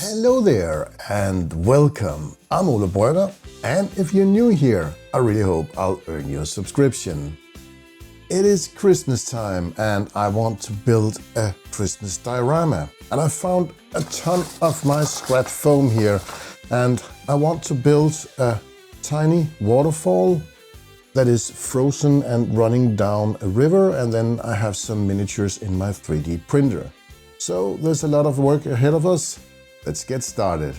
Hello there and welcome. I'm Ole Brøder, and if you're new here, I really hope I'll earn your subscription. It is Christmas time and I want to build a Christmas diorama. And I found a ton of my scrap foam here and I want to build a tiny waterfall that is frozen and running down a river, and then I have some miniatures in my 3D printer. So there's a lot of work ahead of us. Let's get started.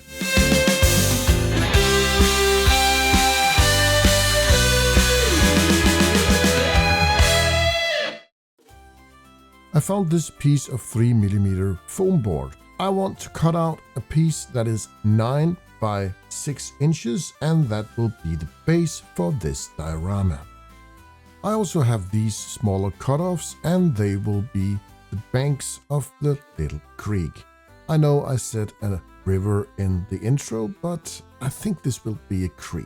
I found this piece of 3mm foam board. I want to cut out a piece that is 9 by 6 inches, and that will be the base for this diorama. I also have these smaller cutoffs, and they will be the banks of the little creek. I know I said a river in the intro, but I think this will be a creek.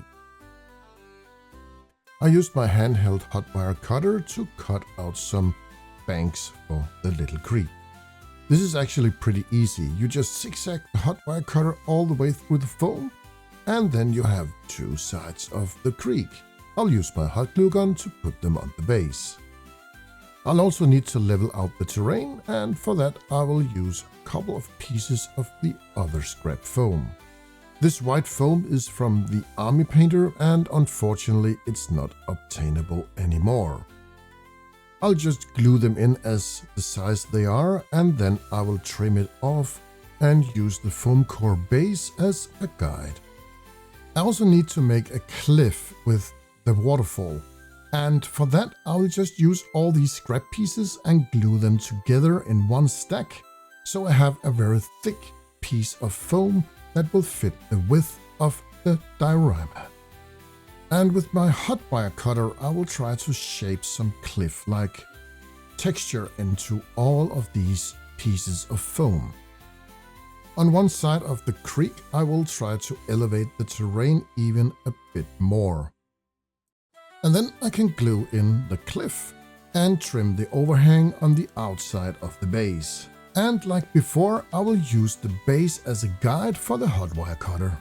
I used my handheld hot wire cutter to cut out some banks for the little creek. This is actually pretty easy. You just zigzag the hot wire cutter all the way through the foam, and then you have two sides of the creek. I'll use my hot glue gun to put them on the base. I'll also need to level out the terrain, and for that I will use a couple of pieces of the other scrap foam. This white foam is from the army painter, and unfortunately it's not obtainable anymore. I'll just glue them in as the size they are, and then I will trim it off and use the foam core base as a guide. I also need to make a cliff with the waterfall. And for that, I will just use all these scrap pieces and glue them together in one stack, so I have a very thick piece of foam that will fit the width of the diorama. And with my hot wire cutter, I will try to shape some cliff-like texture into all of these pieces of foam. On one side of the creek, I will try to elevate the terrain even a bit more. And then I can glue in the cliff and trim the overhang on the outside of the base. And like before, I will use the base as a guide for the hot wire cutter.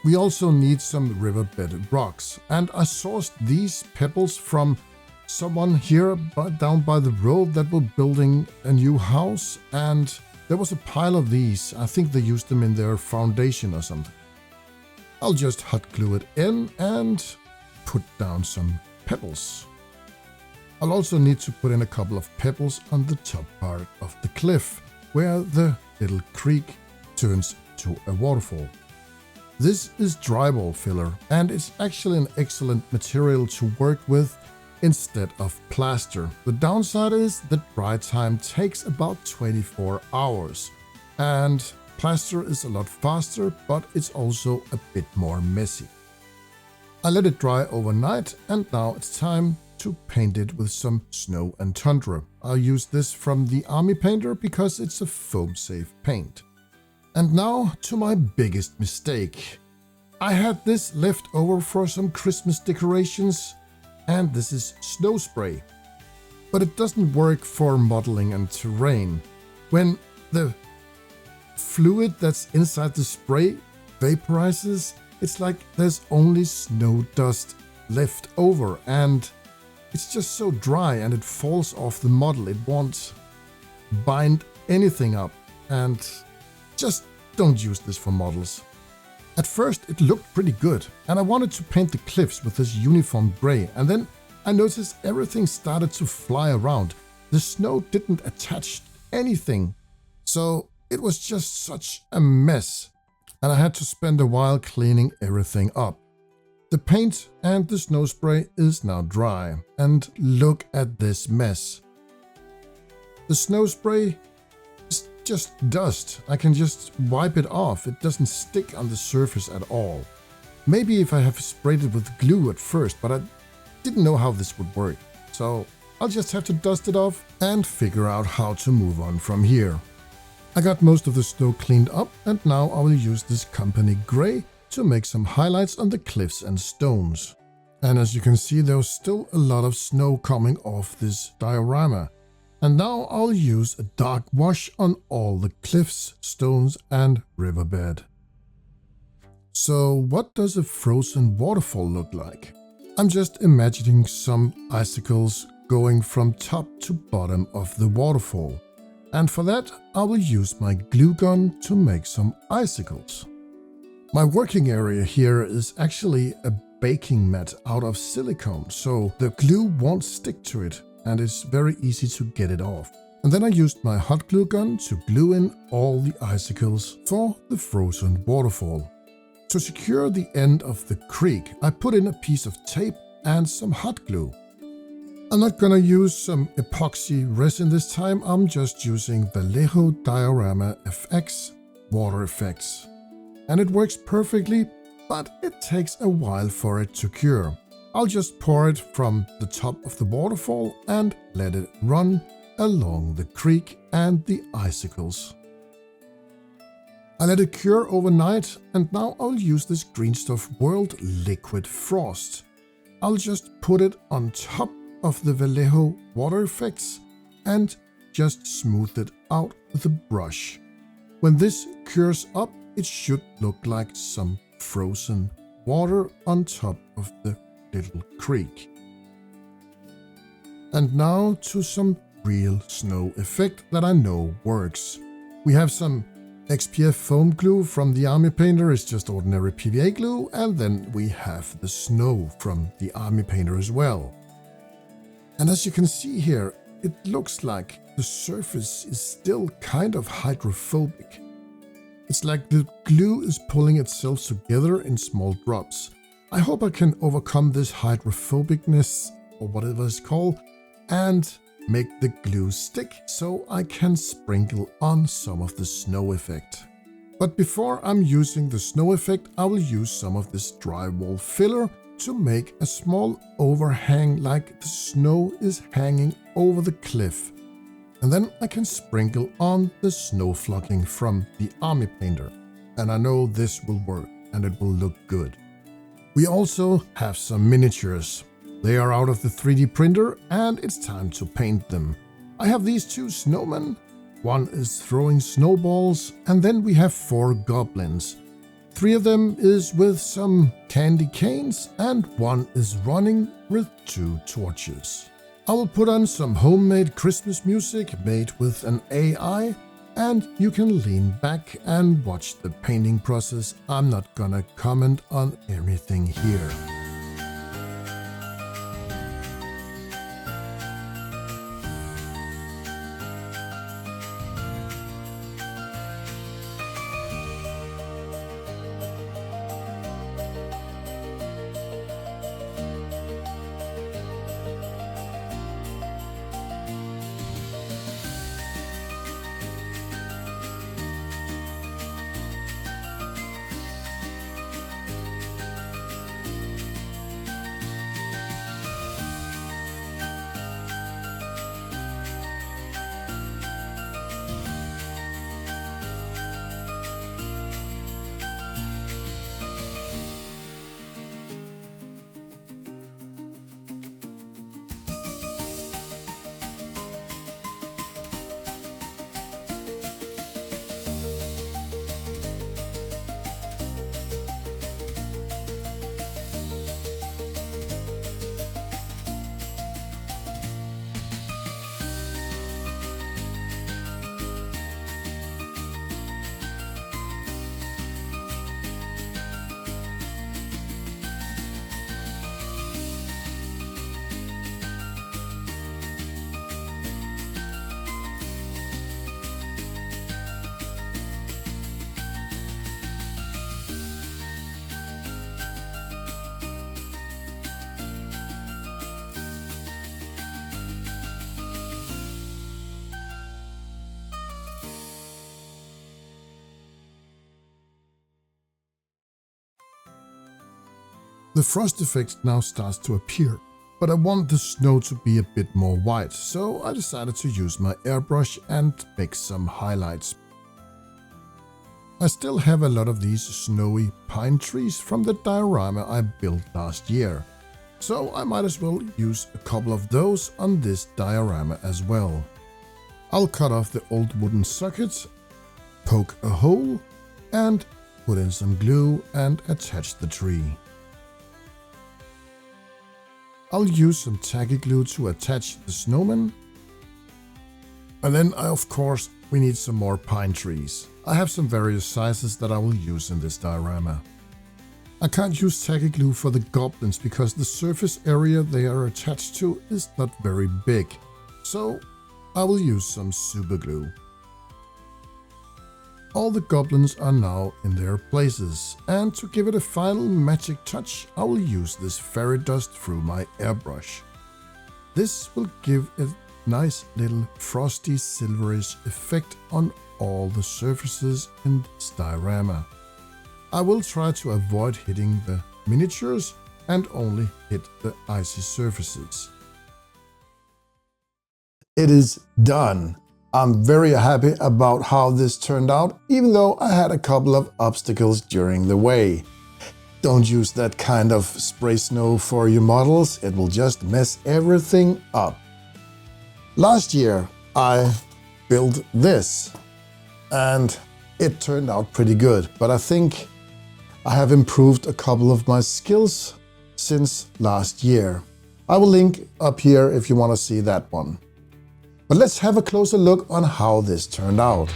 We also need some river-bedded rocks, and I sourced these pebbles from someone here down by the road that were building a new house, and there was a pile of these. I think they used them in their foundation or something. I'll just hot glue it in and put down some pebbles. I'll also need to put in a couple of pebbles on the top part of the cliff, where the little creek turns to a waterfall. This is drywall filler, and it's actually an excellent material to work with instead of plaster. The downside is the dry time takes about 24 hours, and plaster is a lot faster, but it's also a bit more messy. I let it dry overnight, and now it's time to paint it with some snow and tundra. I'll use this from the army painter because it's a foam-safe paint. And now to my biggest mistake. I had this left over for some Christmas decorations, and this is snow spray. But it doesn't work for modeling and terrain. When the fluid that's inside the spray vaporizes, it's like there's only snow dust left over, and it's just so dry and it falls off the model. It won't bind anything up, and just don't use this for models. At first it looked pretty good, and I wanted to paint the cliffs with this uniform gray, and then I noticed everything started to fly around. The snow didn't attach anything, so it was just such a mess. And I had to spend a while cleaning everything up. The paint and the snow spray is now dry, and look at this mess. The snow spray is just dust. I can just wipe it off. It doesn't stick on the surface at all. Maybe if I have sprayed it with glue at first, but I didn't know how this would work. So I'll just have to dust it off and figure out how to move on from here. I got most of the snow cleaned up, and now I will use this company gray to make some highlights on the cliffs and stones. And as you can see, there's still a lot of snow coming off this diorama. And now I'll use a dark wash on all the cliffs, stones and riverbed. So what does a frozen waterfall look like? I'm just imagining some icicles going from top to bottom of the waterfall. And for that I will use my glue gun to make some icicles. My working area here is actually a baking mat out of silicone, so the glue won't stick to it and it's very easy to get it off. And then I used my hot glue gun to glue in all the icicles for the frozen waterfall. To secure the end of the creek, I put in a piece of tape and some hot glue. I'm not gonna use some epoxy resin this time, I'm just using Vallejo Diorama FX water effects. And it works perfectly, but it takes a while for it to cure. I'll just pour it from the top of the waterfall and let it run along the creek and the icicles. I let it cure overnight and now I'll use this Green Stuff World Liquid Frost. I'll just put it on top of the Vallejo water effects and just smooth it out with a brush. When this cures up, it should look like some frozen water on top of the little creek. And now to some real snow effect that I know works. We have some XPF foam glue from the Army Painter, it's just ordinary PVA glue, and then we have the snow from the Army Painter as well. And as you can see here, it looks like the surface is still kind of hydrophobic. It's like the glue is pulling itself together in small drops. I hope I can overcome this hydrophobicness, or whatever it's called, and make the glue stick so I can sprinkle on some of the snow effect. But before I'm using the snow effect, I will use some of this drywall filler to make a small overhang like the snow is hanging over the cliff. And then I can sprinkle on the snow flocking from the Army Painter. And I know this will work and it will look good. We also have some miniatures. They are out of the 3D printer and it's time to paint them. I have these two snowmen. One is throwing snowballs and then we have 4 goblins. 3 of them is with some candy canes and 1 is running with 2 torches. I will put on some homemade Christmas music made with an AI and you can lean back and watch the painting process. I'm not gonna comment on everything here. The frost effect now starts to appear, but I want the snow to be a bit more white, so I decided to use my airbrush and make some highlights. I still have a lot of these snowy pine trees from the diorama I built last year, so I might as well use a couple of those on this diorama as well. I'll cut off the old wooden sockets, poke a hole, and put in some glue and attach the tree. I'll use some tacky glue to attach the snowman. And then, of course, we need some more pine trees. I have some various sizes that I will use in this diorama. I can't use tacky glue for the goblins because the surface area they are attached to is not very big. So I will use some super glue. All the goblins are now in their places, and to give it a final magic touch, I will use this fairy dust through my airbrush. This will give a nice little frosty silverish effect on all the surfaces in this diorama. I will try to avoid hitting the miniatures and only hit the icy surfaces. It is done. I'm very happy about how this turned out, even though I had a couple of obstacles during the way. Don't use that kind of spray snow for your models, it will just mess everything up. Last year I built this and it turned out pretty good, but I think I have improved a couple of my skills since last year. I will link up here if you want to see that one. But let's have a closer look on how this turned out.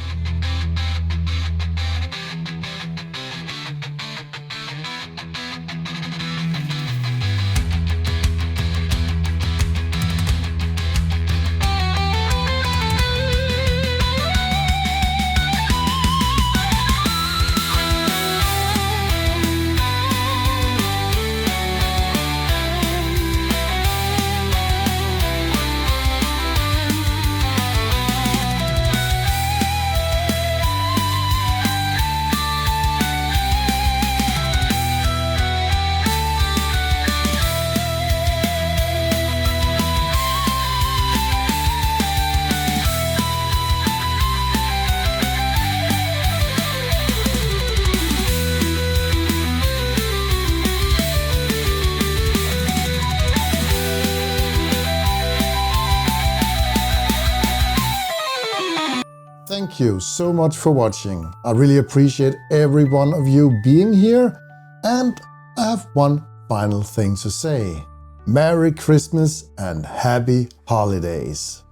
Thank you so much for watching. I really appreciate every one of you being here, and I have one final thing to say. Merry Christmas and Happy Holidays!